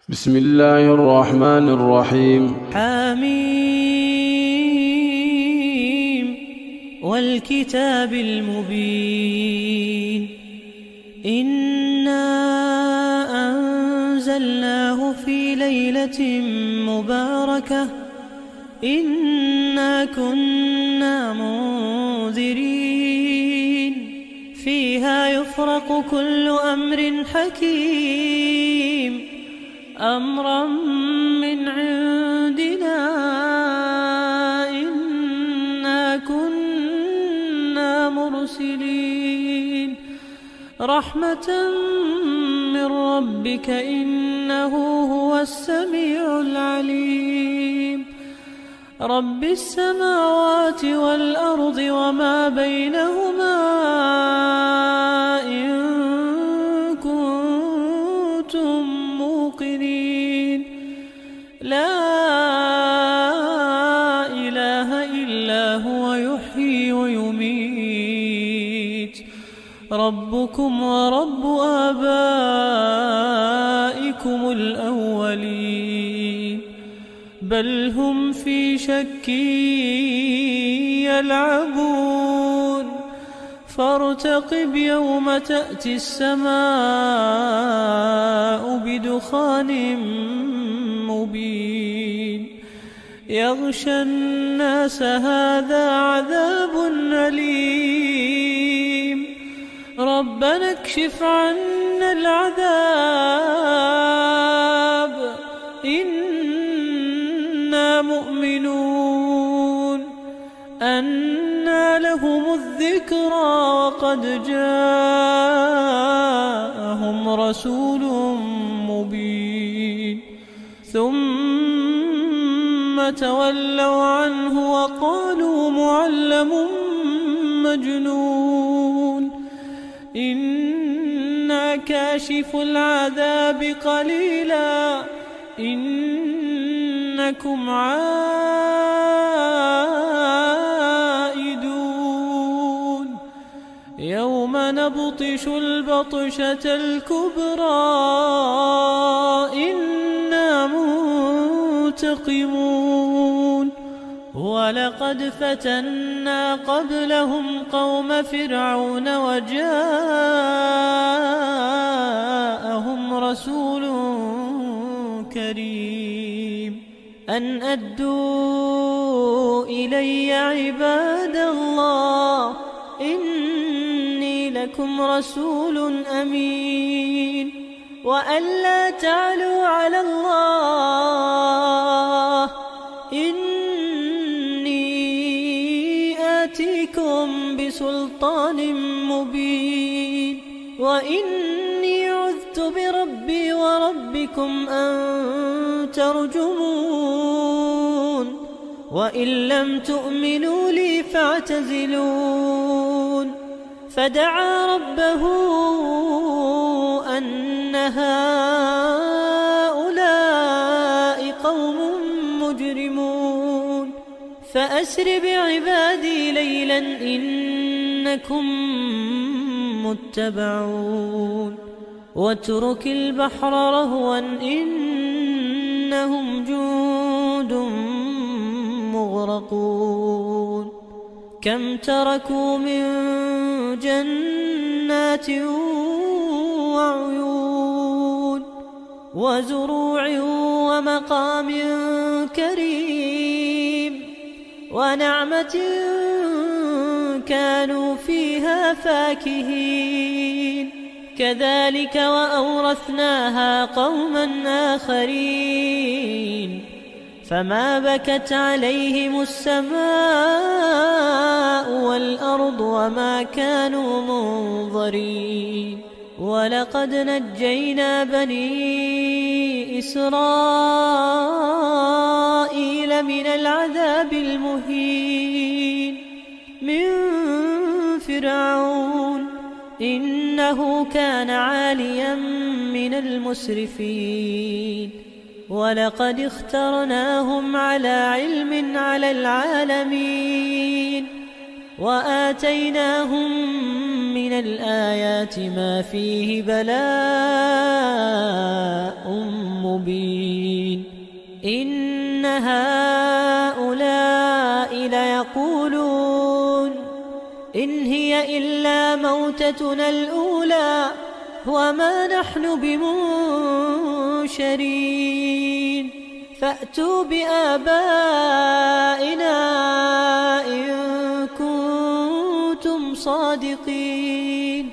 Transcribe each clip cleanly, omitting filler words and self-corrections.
بسم الله الرحمن الرحيم. حميم والكتاب المبين. إنا أنزلناه في ليلة مباركة إنا كنا منذرين فيها يفرق كل أمر حكيم أمرا من عندنا إنا كنا مرسلين رحمة من ربك إنه هو السميع العليم رب السماوات والأرض وما بينهما إن كنتم موقنين لا إله إلا هو يحيي ويميت ربكم ورب آبائكم الأولين بل هم في شك يلعبون فارتقب يوم تأتي السماء بدخان مبين يغشى الناس هذا عذاب أليم ربنا اكشف عنا العذاب إنا مؤمنون أنى لهم الذكرى وقد جاءهم رسول مبين ثم تولوا عنه وقالوا معلم مجنون إنا كاشف العذاب قليلا إنكم عائدون يوم نبطش البطشة الكبرى إنا منتقمون ولقد فتنا قبلهم قوم فرعون وجاءهم رسول كريم أن أدوا إلي عباد الله إني لكم رسول أمين وأن لا تعلوا على الله إني آتيكم بسلطان مبين وإني عذت بربي وربكم أن ترجمون وإن لم تؤمنوا لي فاعتزلون فدعا ربه أن هؤلاء قوم مجرمون فأسر بعبادي ليلا إنكم متبعون واترك البحر رهوا إنهم جند مغرقون كم تركوا من جنات وعيون وزروع ومقام كريم ونعمة كانوا فيها فاكهين كذلك وأورثناها قوما آخرين فما بكت عليهم السماء والأرض وما كانوا منظرين ولقد نجينا بني إسرائيل من العذاب المهين من فرعون إنه كان عاليا من المسرفين ولقد اخترناهم على علم على العالمين وآتيناهم من الآيات ما فيه بلاء مبين. إن هؤلاء ليقولون إن هي إلا موتتنا الأولى وما نحن بمنشرين فأتوا بآبائنا إن كنتم صادقين.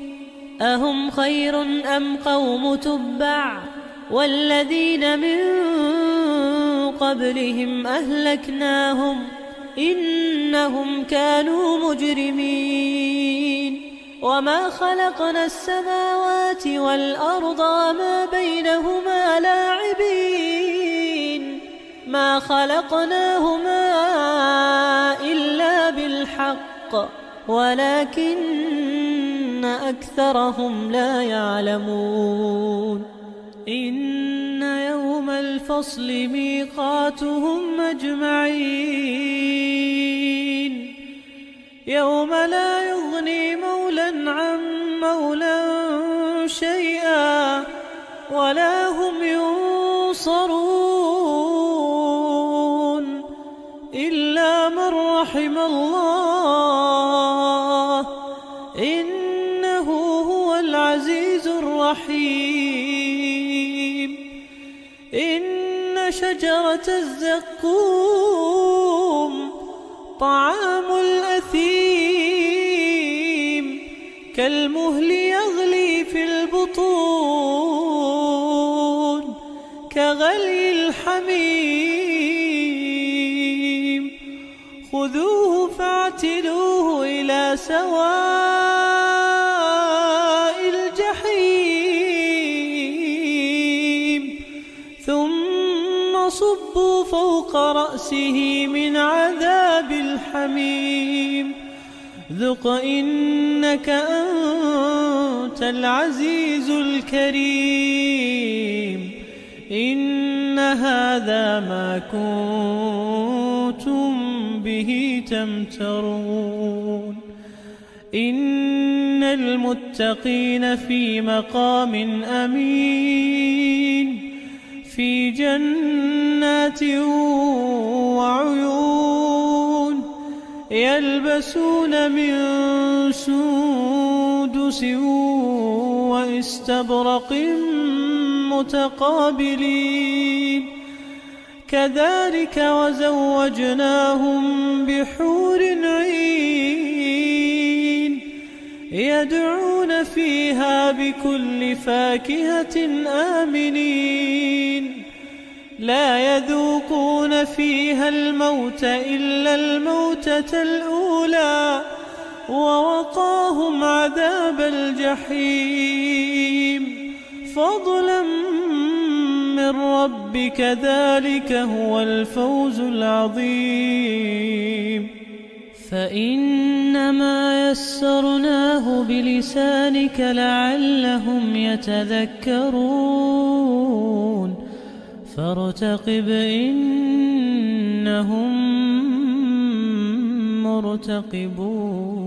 أهم خير أم قوم تبع والذين من قبلهم أهلكناهم إنهم كانوا مجرمين. وما خلقنا السماوات والأرض وما بينهما لاعبين ما خلقناهما إلا بالحق ولكن أكثرهم لا يعلمون. إن يوم الفصل ميقاتهم أجمعين يوم لا يغني مولى عن مولى شيئا ولا هم ينصرون إلا من رحم الله إنه هو العزيز الرحيم. إن شجرة الزقوم طعام الأثيم كالمهل يغلي في البطون كغلي الحميم. خذوه فاعتلوه إلى سواء الجحيم ثم صبوا فوق رأسه من عذاب الحميم ذق إنك أنت العزيز الكريم. إن هذا ما كنتم به تمترون. إن المتقين في مقام أمين في جنات وعيون يلبسون من سندس واستبرق متقابلين كذلك وزوجناهم بحور عين يدعون فيها بكل فاكهة آمنين لا يذوقون فيها الموت إلا الموتة الأولى ووقاهم عذاب الجحيم فضلا من ربك ذلك هو الفوز العظيم. فإنما يسرناه بلسانك لعلهم يتذكرون فارتقب إنهم مرتقبون.